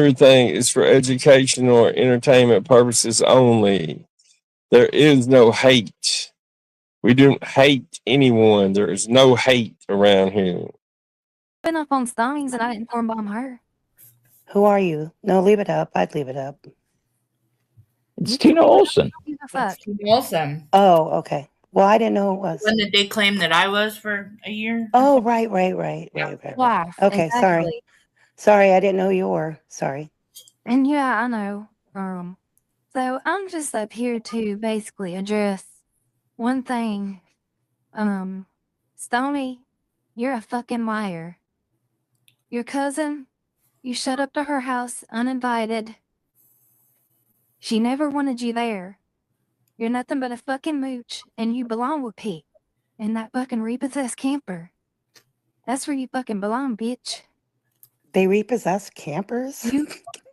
Everything is for educational or entertainment purposes only. There is no hate. We don't hate anyone. There is no hate around here. Been up on Stonie's and I didn't form bomb her. Who are you? No, leave it up. I'd leave it up. It's Tina Olson. Who the fuck? Olson. Oh, okay. Well, I didn't know it was. When did they claim that I was for a year? Oh, right. Wife, Okay, sorry. exactly. Sorry, I didn't know you were. Sorry. And yeah, I know. So I'm just up here to basically address one thing. Stonie, you're a fucking liar. Your cousin, you showed up to her house uninvited. She never wanted you there. You're nothing but a fucking mooch, and you belong with Pete in that fucking repossessed camper. That's where you fucking belong, bitch. They repossess campers? You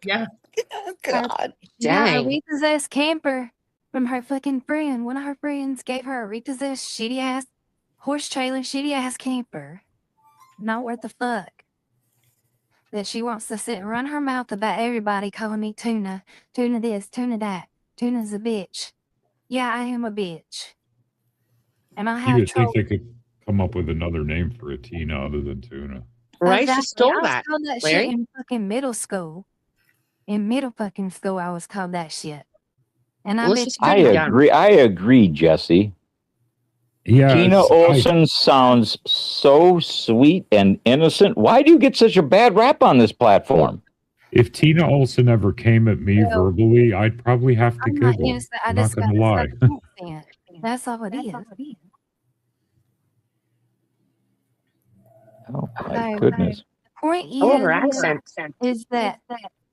Yeah. Oh, God. She got a Dang. repossessed camper from her fucking friend. One of her friends gave her a repossessed shitty ass horse trailer, shitty ass camper. Not worth the fuck. That she wants to sit and run her mouth about everybody calling me Tuna. Tuna this, Tuna that. Tuna's a bitch. Yeah, I am a bitch. And I You have would think told. they could come up with another name for a Tina other than Tuna. Right? She Exactly. stole I was that. called that Larry? shit in fucking middle school. In middle fucking school, I was called that shit. And I Well, bet she's you I pretty young. agree. I agree, Jesse. Yeah, Tina it's- Olson sounds so sweet and innocent. Why do you get such a bad rap on this platform? if Tina Olson ever came at me Well, verbally, I'd probably have to I'm not giggle. innocent. I I'm not just going got to a lie. southern accent. That's all it is. Oh my So, goodness! the point Oh, her accent. is that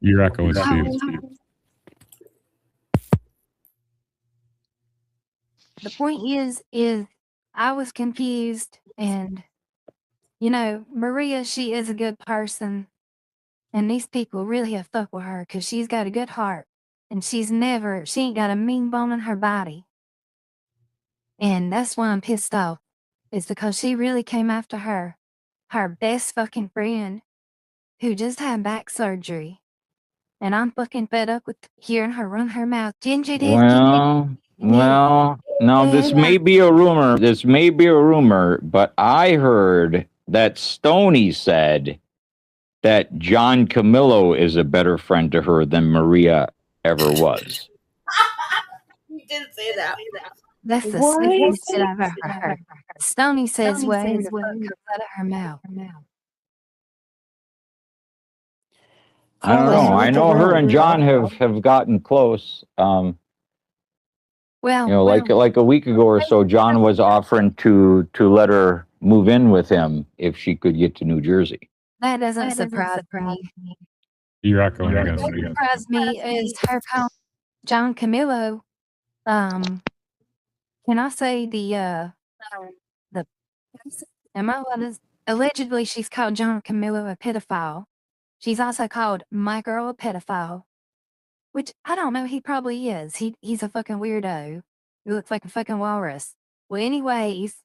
You're echoing, Oh, Steve. the point is I was confused, and you know, Maria, she is a good person, and these people really have fucked with her because she's got a good heart, and she ain't got a mean bone in her body, and that's why I'm pissed off. Is because she really came after her best fucking friend, who just had back surgery, and I'm fucking fed up with hearing her run her mouth. Ginger this, Well, now this may be a rumor. This may be a rumor, but I heard that Stonie said that John Camillo is a better friend to her than Maria ever was. You did say that. That's the What? sickest shit I've ever heard. Stonie says whatever the fuck comes out of her mouth. I don't know. I know her and John have gotten close. Well, Like a week ago or so, John was offering to let her move in with him if she could get to New Jersey. that doesn't surprise me. You're echoing again. What surprised me is her calling John Camillo. Can I say the am I allowed to? Allegedly, she's called John Camillo a pedophile. She's also called my girl a pedophile, which I don't know. He probably is. He's a fucking weirdo who looks like a fucking walrus. Well, anyways,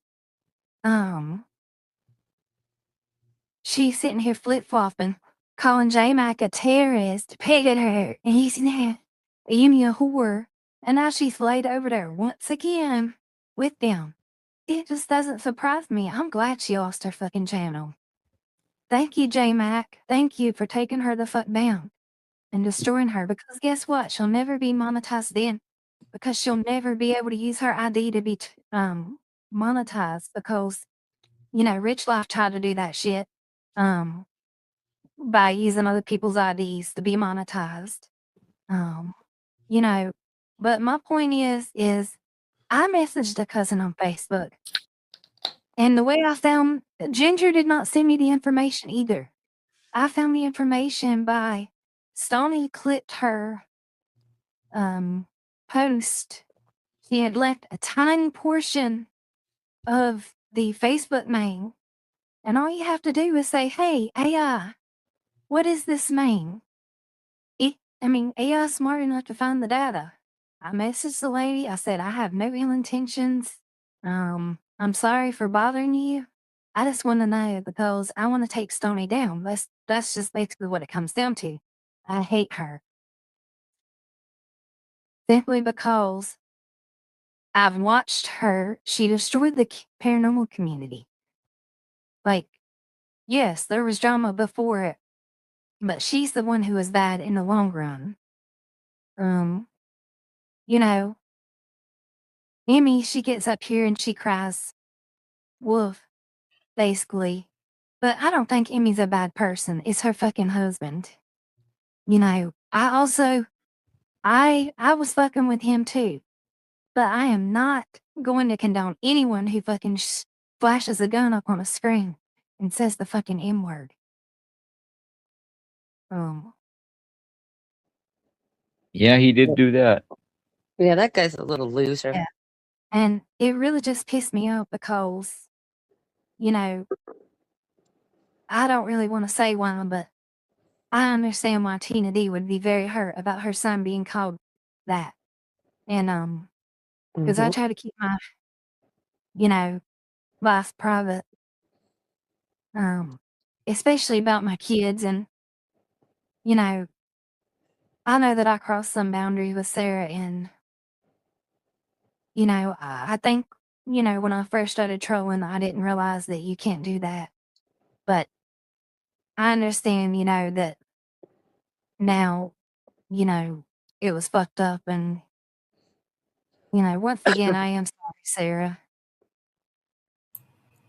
she's sitting here flip flopping, calling jmack a terrorist, pegging her, and he's in there, you me a whore, and now she's laid over there once again with them. It just doesn't surprise me. I'm glad she lost her fucking channel. Thank you, jmack. Thank you for taking her the fuck down and destroying her, because guess what? She'll never be monetized then, because she'll never be able to use her ID to be monetized, because, you know, Rich Life tried to do that shit by using other people's IDs to be monetized. You know, but my point is I messaged a cousin on Facebook, and the way I found Ginger did not send me the information either. I found the information by Stonie clipped her post. She had left a tiny portion of the Facebook name, and all you have to do is say, "Hey, AI, what does this mean?" AI is smart enough to find the data. I messaged the lady. I said, "I have no ill intentions. I'm sorry for bothering you. I just want to know because I want to take Stonie down." That's just basically what it comes down to. I hate her. Simply because I've watched her. She destroyed the paranormal community. Like, yes, there was drama before it, but she's the one who was bad in the long run. You know, Emmy, she gets up here and she cries wolf, basically. But I don't think Emmy's a bad person. It's her fucking husband. You know, I was fucking with him too. But I am not going to condone anyone who fucking flashes a gun up on a screen and says the fucking M word. Yeah, he did do that. Yeah, that guy's a little loser. Yeah. And it really just pissed me off because, you know, I don't really want to say why, but I understand why Tina D would be very hurt about her son being called that. And, because I try to keep my, life private, especially about my kids. And, I know that I crossed some boundaries with Sarah. And, I think, when I first started trolling, I didn't realize that you can't do that. But I understand, that now, it was fucked up. And, once again, I am sorry, Sarah.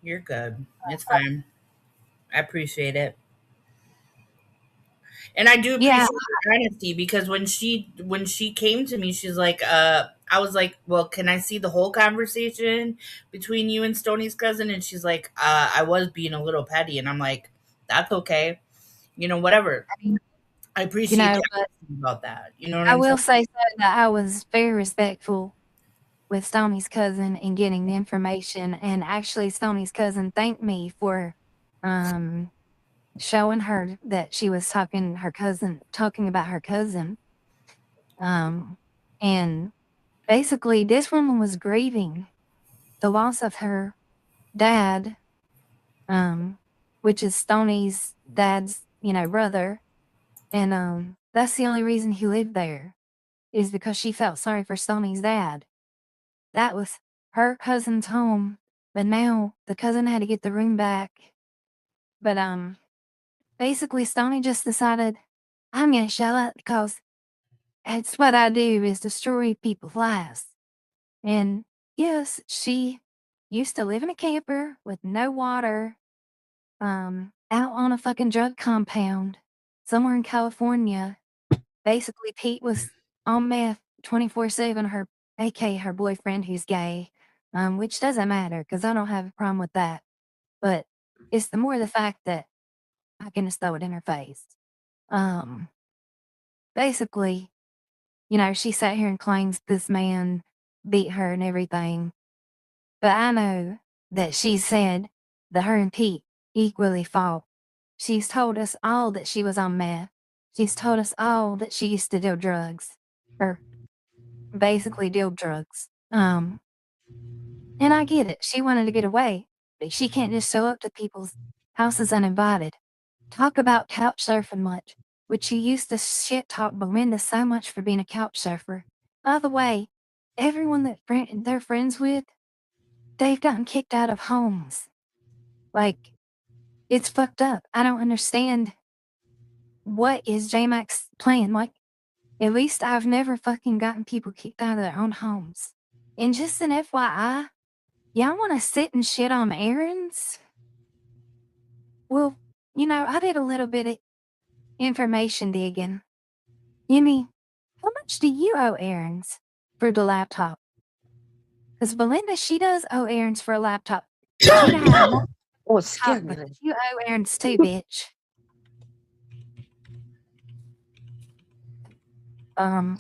You're good. It's fine. I appreciate it. And I do appreciate Yeah. your honesty because when she came to me, she's like, I was like, well, can I see the whole conversation between you and Stonie's cousin? And she's like, I was being a little petty. And I'm like, that's okay. Whatever. I mean, I appreciate the but honesty about that. You know what I I'm saying? will say that I was very respectful with Stonie's cousin in getting the information. And actually, Stonie's cousin thanked me for showing her that she was talking about her cousin. And basically, this woman was grieving the loss of her dad, which is Stonie's dad's, brother. And that's the only reason he lived there, is because she felt sorry for Stonie's dad. That was her cousin's home, but now the cousin had to get the room back. But basically Stonie just decided, I'm gonna shut up because it's what I do, is destroy people's lives. And yes, she used to live in a camper with no water, out on a fucking drug compound somewhere in California. Basically, Pete was on meth 24/7, aka her boyfriend who's gay, which doesn't matter because I don't have a problem with that. But it's the more the fact that I can just throw it in her face. Basically, she sat here and claims this man beat her and everything. But I know that she said that her and Pete equally fought. She's told us all that she was on meth. She's told us all that she used to deal drugs. Or basically deal drugs. And I get it. She wanted to get away. But she can't just show up to people's houses uninvited. Talk about couch surfing much, which you used to shit talk Belinda so much for being a couch surfer. By the way, everyone that they're friends with, they've gotten kicked out of homes. Like, it's fucked up. I don't understand what is jmack's plan. Like, at least I've never fucking gotten people kicked out of their own homes. And just an FYI, y'all want to sit and shit on errands? Well, I did a little bit of information digging. Yumi, how much do you owe errands for the laptop? Because Belinda, she does owe errands for a laptop. Tina has more Oh, it laptop, scared me. but you owe errands too, bitch.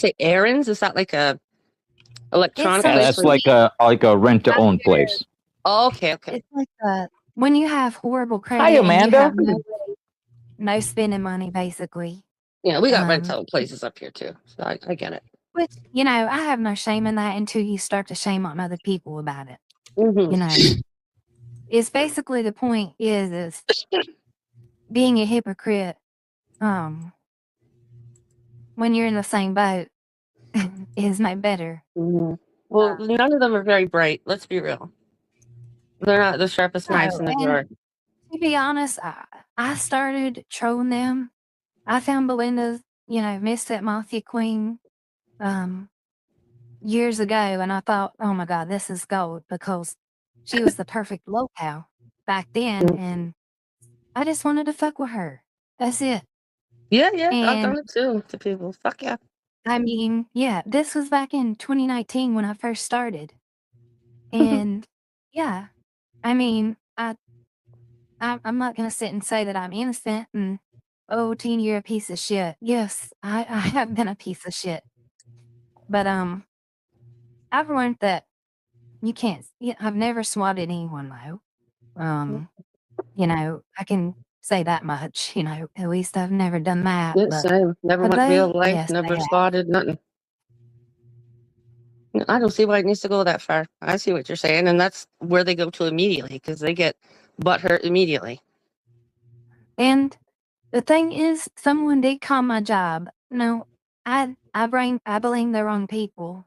Say errands? Is that like a electronic It's Yeah, place? that's like a rent to own place. Oh, okay. It's like when you have horrible credit Hi, and you Amanda. have no spending money, basically. Yeah, we got rental places up here too. So I get it. Which, I have no shame in that until you start to shame on other people about it. Mm-hmm. It's basically the point is being a hypocrite. when you're in the same boat is no better. Mhm. Well, none of them are very bright. Let's be real. They're not the sharpest knives in the And drawer. to be honest, I started trolling them. I found Belinda's, Miss That Mafia Queen, years ago, and I thought, oh my God, this is gold because she was the perfect locale back then, Mm. and I just wanted to fuck with her. That's it. Yeah, I've And done it too to people. Fuck yeah. I mean, yeah, this was back in 2019 when I first started. And yeah, I mean, I'm not gonna sit and say that I'm innocent and, "Oh, teen, you're a piece of shit." Yes, I have been a piece of shit. But, I've learned that you can't I've never swatted anyone though. I can say that much, at least I've never done that, Yeah, but same. Never have went real they? life, Yes, they never have. spotted, nothing. I don't see why it needs to go that far. I see what you're saying, and that's where they go to immediately because they get butthurt immediately. And the thing is, someone did call my job. No, I blame the wrong people,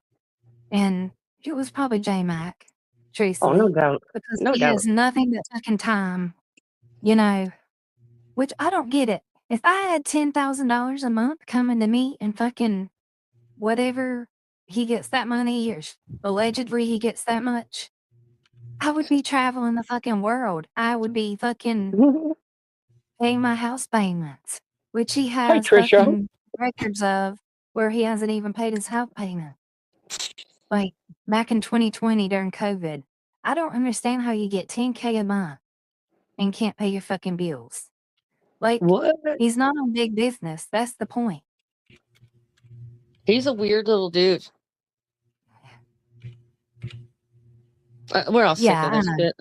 and it was probably jmack, Oh, no truthfully, doubt. because No he doubt. has nothing but fucking time, which I don't get it. If I had $10,000 a month coming to me and fucking whatever he gets that money or allegedly he gets that much, I would be traveling the fucking world. I would be fucking paying my house payments, which he Hi, has Trisha. fucking records of where he hasn't even paid his house payment. Like back in 2020 during COVID. I don't understand how you get 10K a month and can't pay your fucking bills. Like, What? he's not on big business. That's the point. He's a weird little dude. We're all sick Yeah, of I this know. shit.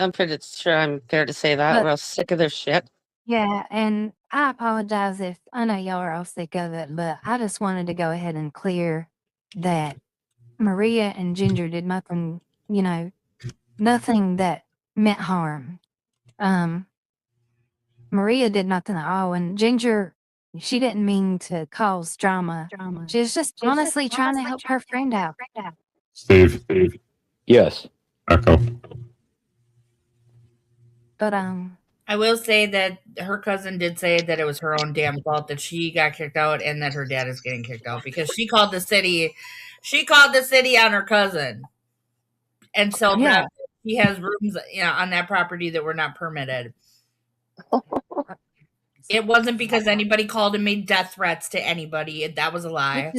I'm pretty sure I'm fair to say that. But We're all sick of their shit. yeah, and I apologize if I know y'all are all sick of it, but I just wanted to go ahead and clear that Maria and Ginger did nothing, nothing that meant harm. Maria did nothing at all, and Ginger, she didn't mean to cause drama. She was just honestly trying to help her friend out. Steve, Yes. echo. But I will say that her cousin did say that it was her own damn fault that she got kicked out and that her dad is getting kicked out because she called the city. She called the city on her cousin, and so yeah, now he has rooms, on that property that were not permitted. It wasn't because anybody called and made death threats to anybody. That was a lie.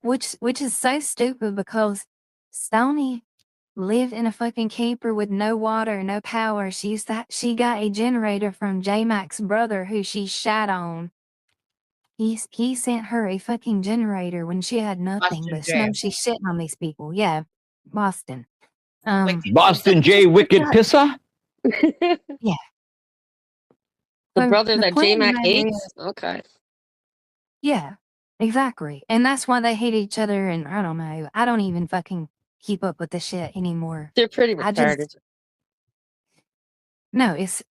which is so stupid because Stonie lived in a fucking camper with no water, no power. She got a generator from J-Mac's brother who she shat on. He sent her a fucking generator when she had nothing, Boston but J. no, she's shitting on these people. Yeah, Boston. Boston J. Wicked Pissa? Yeah. The So brother the that point J of the Mac matter hates? is, Okay. yeah, exactly, and that's why they hate each other. And I don't know. I don't even fucking keep up with the shit anymore. They're pretty I just retarded. no, it's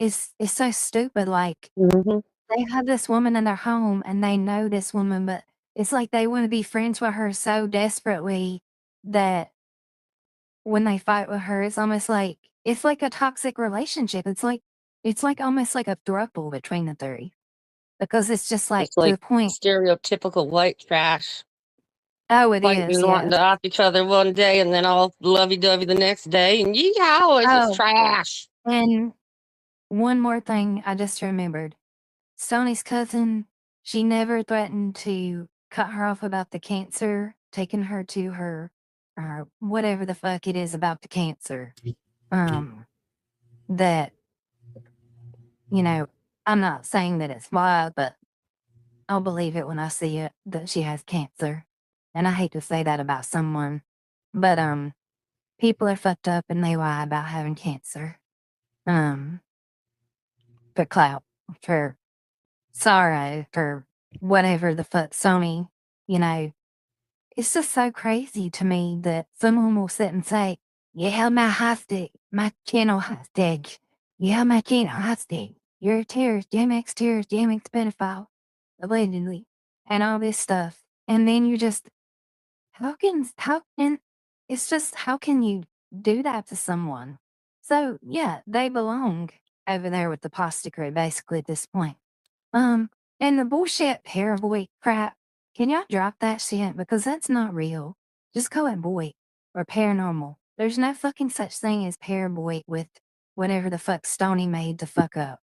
so stupid. Like Hmm. they have this woman in their home and they know this woman, but it's like they want to be friends with her so desperately that when they fight with her, it's like a toxic relationship. It's like almost like a throuple between the three because it's just like It's to like the point. stereotypical white trash. Oh, it Fighting is, and wanting yes. to off each other one day and then all lovey-dovey the next day. And yeehaw, it's just Oh, trash. and one more thing I just remembered. Sony's cousin, she never threatened to cut her off about the cancer, taking her to her, or whatever the fuck it is about the cancer. That, I'm not saying that it's wild, but I'll believe it when I see it that she has cancer. And I hate to say that about someone, but people are fucked up and they lie about having cancer. For clout, for sorrow, for whatever the fuck Sony, it's just so crazy to me that someone will sit and say, yeah, my channel hostage. Yeah, my channel hostage. You're a terrorist, JMX terrorist, JMX pedophile. Allegedly. and all this stuff. And then you just, how can, it's just, how can you do that to someone? So yeah, they belong over there with the pasta crew, basically at this point. And the bullshit paraboy crap, can y'all drop that shit? Because that's not real. Just call it boy or paranormal. There's no fucking such thing as paraboy with whatever the fuck Stonie made to fuck up.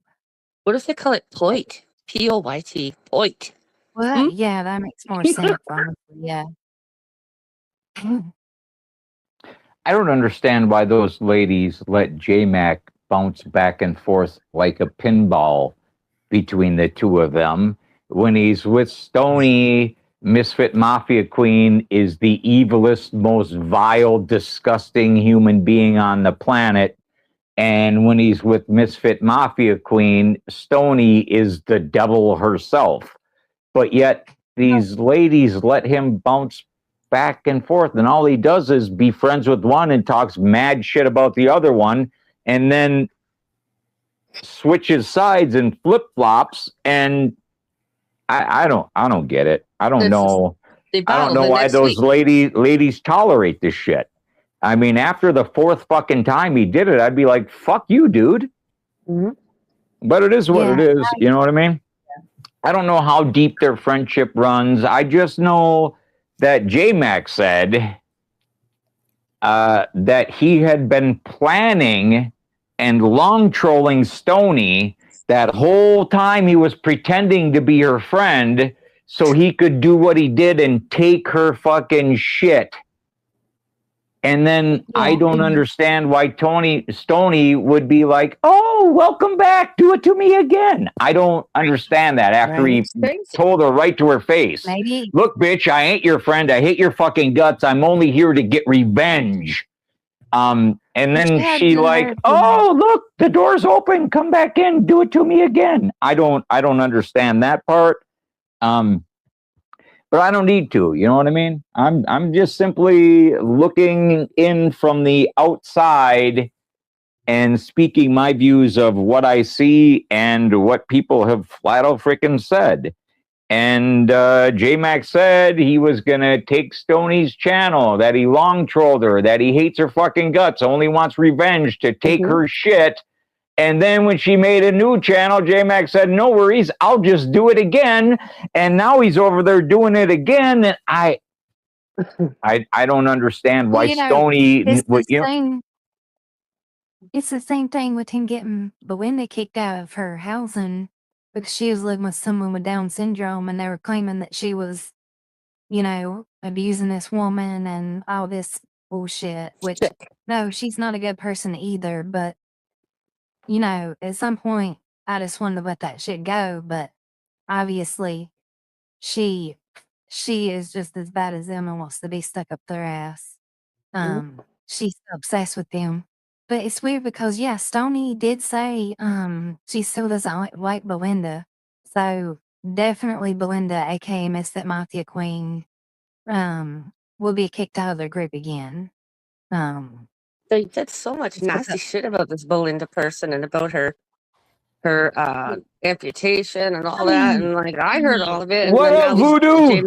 What if they call it Poit? P-O-Y-T. Poit. Well, yeah, that makes more sense, honestly. Yeah. I don't understand why those ladies let jmack bounce back and forth like a pinball between the two of them. When he's with Stonie, Misfit Mafia Queen is the evilest, most vile, disgusting human being on the planet. And when he's with Misfit Mafia Queen, Stonie is the devil herself. But yet these ladies let him bounce back and forth, and all he does is be friends with one and talks mad shit about the other one, and then switches sides and flip flops. And I don't get it. I don't know. I don't know why those ladies tolerate this shit. I mean, after the fourth fucking time he did it, I'd be like, "Fuck you, dude." Mm-hmm. But it is what it is. You know what I mean? I don't know how deep their friendship runs. I just know that jmack said that he had been planning and long trolling Stonie that whole time. He was pretending to be her friend so he could do what he did and take her fucking shit. And then I don't understand why Stonie would be like, "Oh, welcome back. Do it to me again." I don't understand that after he told her right to her face. Maybe. "Look, bitch, I ain't your friend. I hate your fucking guts. I'm only here to get revenge." And then she like, "Oh, look, the door's open. Come back in. Do it to me again." I don't understand that part. But I don't need to, you know what I mean? I'm just simply looking in from the outside and speaking my views of what I see and what people have flat out freaking said. And jmack said he was gonna take Stonie's channel, that he long trolled her, that he hates her fucking guts, only wants revenge to take her shit. And then when she made a new channel, jmack said, "No worries, I'll just do it again." And now he's over there doing it again. And I don't understand why Stonie. It's the same thing with him getting Belinda kicked out of her housing because she was living with someone with Down syndrome, and they were claiming that she was, abusing this woman and all this bullshit. Which no, she's not a good person either. But at some point, I just wanted to let that shit go. But obviously, she is just as bad as them and wants to be stuck up their ass. She's so obsessed with them. But it's weird because Stonie did say she still doesn't like Belinda. So definitely Belinda, aka Misfit Mafia Queen, will be kicked out of their group again. They did so much nasty shit about this Belinda person and about her amputation and all that, and like I heard all of it. And what up, Voodoo?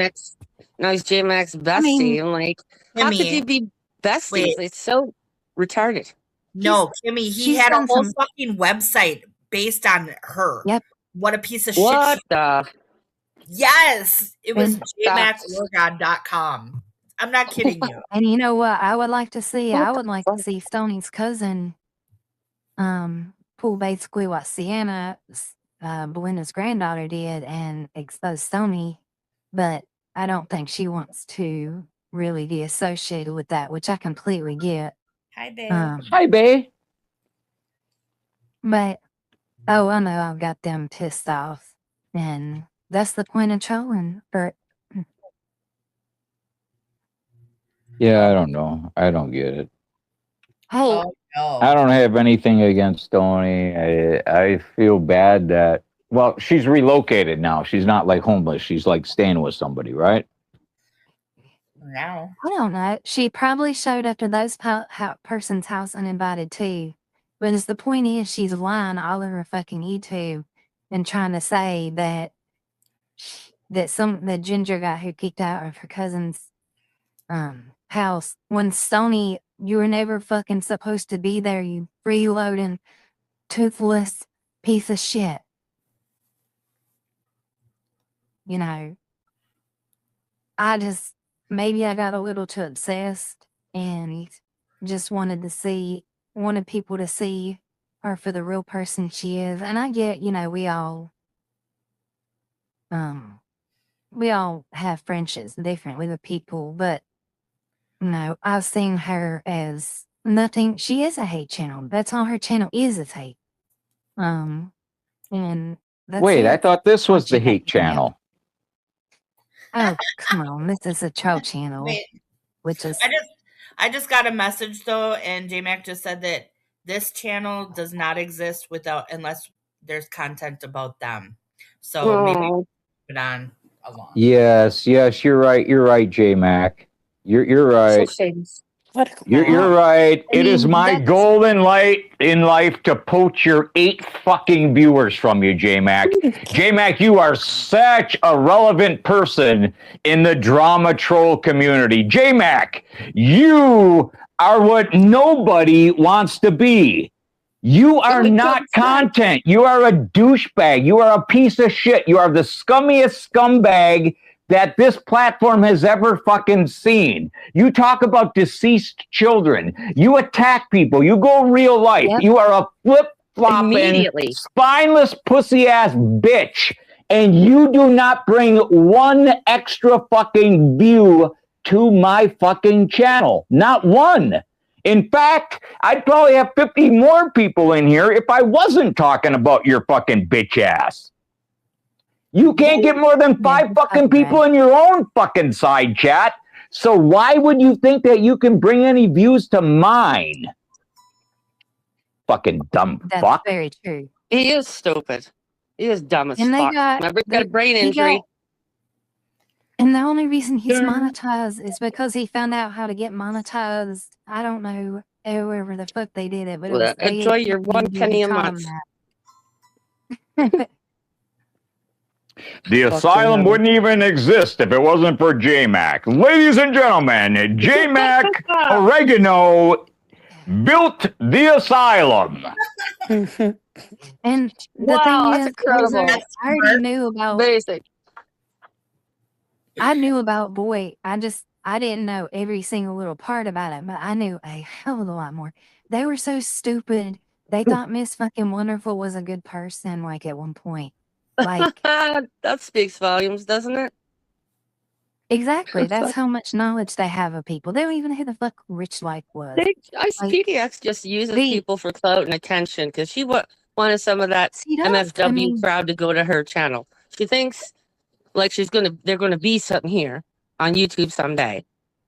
Now he's jmack's bestie. I'm like, how could you be besties? It's so retarded. No, Kimmy, he had a whole fucking website based on her. Yep. What a piece of shit. Yes, it was jmackorgon.com. I'm not kidding you. And you know what? I would like to see. I would like to see Stonie's cousin pull basically what Sienna, Belinda's granddaughter, did and expose Stonie, but I don't think she wants to really be associated with that, which I completely get. Hi, babe. Hi, babe. But I know I've got them pissed off, and that's the point of trolling. But yeah, I don't know. I don't get it. Hey, I don't have anything against Stonie. I feel bad that, well, she's relocated now. She's not like homeless. She's like staying with somebody, right? No. I don't know. She probably showed up to those person's house uninvited too. But the point is, she's lying all over fucking YouTube and trying to say that the ginger guy who kicked out of her cousin's house. When Stonie, you were never fucking supposed to be there, you freeloading, toothless piece of shit. You know, maybe I got a little too obsessed and just wanted people to see her for the real person she is. And I get, we all have friendships differently with people, but no, I've seen her as nothing. She is a hate channel. That's all her channel is hate. And that's Wait, I it. thought this was What the you got hate to know. channel. Oh, come on. This is a troll channel, Wait, which is I just got a message though, and jmack just said that this channel does not exist unless there's content about them. So maybe Oh, put it on along. Yes, you're right. You're right, jmack. You're so right. famous. What? You're right. I It is mean, my that's- golden light in life to poach your 8 fucking viewers from you, jmack. jmack, you are such a relevant person in the drama troll community. jmack, you are what nobody wants to be. You are not content. You are a douchebag. You are a piece of shit. You are the scummiest scumbag that this platform has ever fucking seen. You talk about deceased children. You attack people. You go real life. Yep. You are a flip-flopping, Immediately. spineless pussy-ass bitch. And you do not bring one extra fucking view to my fucking channel. Not one. In fact, I'd probably have 50 more people in here if I wasn't talking about your fucking bitch ass. You can't get more than 5 fucking people in your own fucking side chat. So why would you think that you can bring any views to mine? Fucking dumb that's fuck. very true. He is stupid. He is dumb as And they fuck. got- Remember, he got a they- brain he injury. got- And the only reason he's monetized is because he found out how to get monetized. I don't know wherever the fuck they did it, but it was Enjoy your one penny a month. that. The asylum hell. wouldn't even exist if it wasn't for jmack. Ladies and gentlemen, jmack Oregano built the asylum. And the Wow, thing that's is, incredible. I already knew about. Basic. I knew about Boy. I didn't know every single little part about it, but I knew a hell of a lot more. They were so stupid. They thought Miss fucking Wonderful was a good person, like at one point. Like That speaks volumes, doesn't it? exactly. That's how much knowledge they have of people. They don't even know who the fuck Rich Like was. PDX just uses the- people for clout and attention because she wanted some of that She does. MFW I mean, crowd to go to her channel. She thinks like they're gonna be something here on YouTube someday.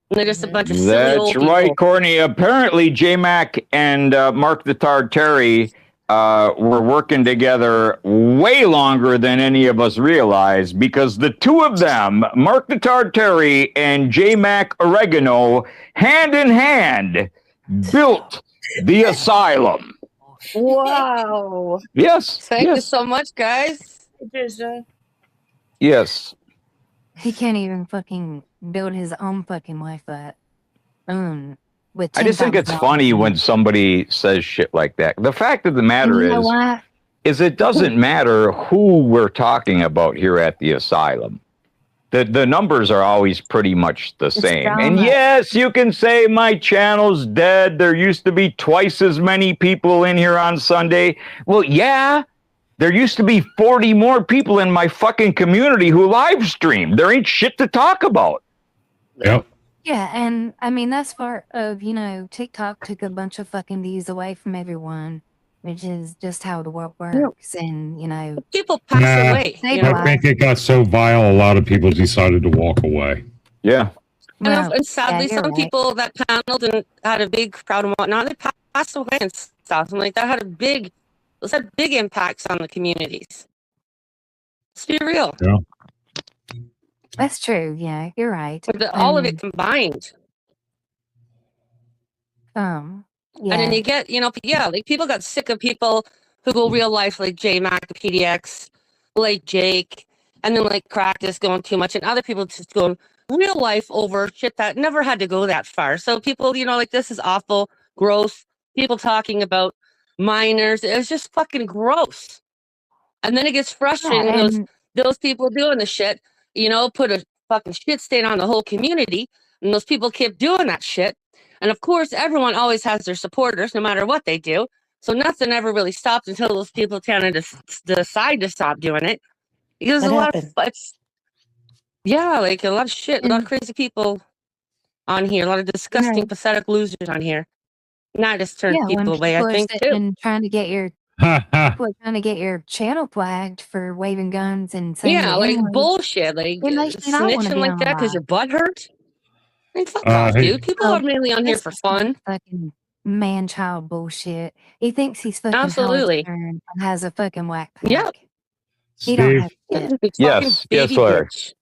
And they're just a bunch of silly old That's right, people. Courtney. Apparently, jmack and Mark the Tard Terry were working together way longer than any of us realized, because the two of them, Mark the Tard Terry and jmack Oregano, hand in hand, built the asylum. Wow. Yes. Thank you yes. so much, guys. Yes. he can't even fucking build his own fucking Wi-Fi. With I just think it's $10,000 funny when somebody says shit like that. The fact of the matter You know is, why? it doesn't matter who we're talking about here at the asylum. The numbers are always pretty much the same. drama. And yes, you can say my channel's dead. There used to be twice as many people in here on Sunday. Well, yeah, there used to be 40 more people in my fucking community who live stream. There ain't shit to talk about. Yep. Yeah, and I mean that's part of, TikTok took a bunch of fucking views away from everyone, which is just how the world works. And People pass Nah. away. They You know? Wow. I think it got so vile, a lot of people decided to walk away. Yeah. And sadly, yeah, you're some right. people that paneled and had a big crowd and whatnot, they passed away and stuff. And like that had big impacts on the communities. Let's be real. Yeah. That's true. Yeah, you're right. All of it combined. Yeah. And then you get, like people got sick of people who go real life like jmack, PDX, like Jake, and then like practice going too much, and other people just going real life over shit that never had to go that far. So people, like, this is awful, gross. People talking about minors. It was just fucking gross. And then it gets frustrating. Yeah, Those people doing the shit, put a fucking shit stain on the whole community. And those people keep doing that shit. And of course, everyone always has their supporters, no matter what they do. So nothing ever really stops until those people kind of decide to stop doing it. Because What a lot happened? of like a lot of shit, a lot of And- crazy people on here, a lot of disgusting, Right. pathetic losers on here. And that just turns Yeah, when people away, I people are think, sitting too. and trying to get your people are trying to get your channel flagged for waving guns and saying Yeah, the like N-word. bullshit, like It makes me not wanna snitching be like on that because live. your butt hurts. I mean, fuck off, Hey, dude. People are mainly on here This for is some fun. fucking man-child bullshit. He thinks he's fucking Howard Absolutely. Stern and has a fucking whack pack. Yep. He don't Steve, have shit. Big fucking Yes, yes, baby Larry. bitch.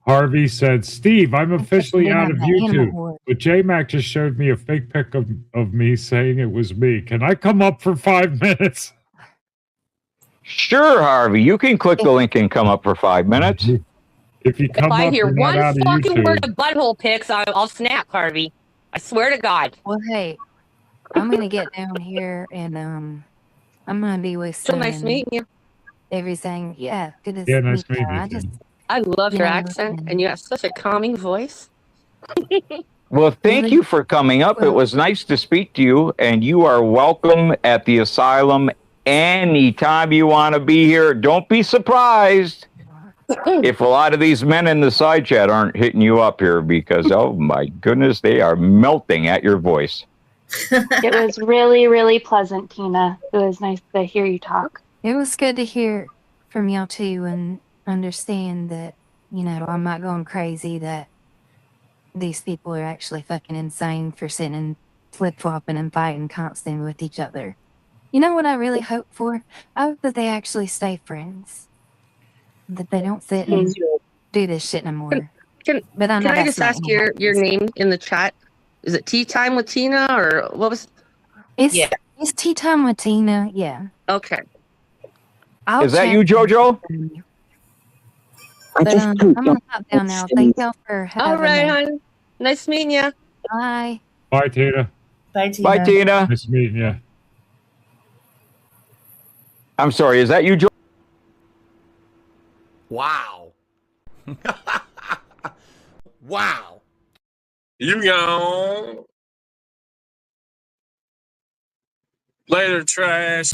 Harvey said, Steve, I'm officially They out have of the animal YouTube. horde. But JMac just showed me a fake pic of me saying it was me. Can I come up for 5 minutes? Sure, Harvey. You can click the link and come up for 5 minutes. If you If come I up, hear you're not one out of fucking word YouTube. of butthole pics, I'll snap, Harvey. I swear to God. Well, hey, I'm gonna get down here and I'm gonna be with So Son nice and meeting you. everything. Yeah, good to Yeah, nice meet you. meeting you, I just, too. I love you your know, accent, and and you have such a calming voice. Well, thank really, you for coming up. It well, was nice to speak to you, and you are welcome at the asylum anytime you want to be here. Don't be surprised if a lot of these men in the side chat aren't hitting you up here because, oh my goodness, they are melting at your voice. It was really, really pleasant, Tina. It was nice to hear you talk. it was good to hear from y'all too and understand that, I'm not going crazy, that these people are actually fucking insane for sitting and flip-flopping and fighting constantly with each other. You know what I really hope for? I hope that they actually stay friends. That they don't sit and do this shit no more. Can But I know I that's just not ask gonna your happen. name in the chat? Is it Tea Time with Tina, or what was? It's Yeah. it's tea time with Tina. Yeah. Okay. I'll Is that check you, JoJo? and- But I'm gonna hop down now. Thank y'all for having All right, me. hon. Nice meeting you. Bye. Bye, Tina. Bye, Tina. Bye, Tina. Nice meeting you. I'm sorry, is that you, JoJo? Wow. Wow. You gone. Later, trash.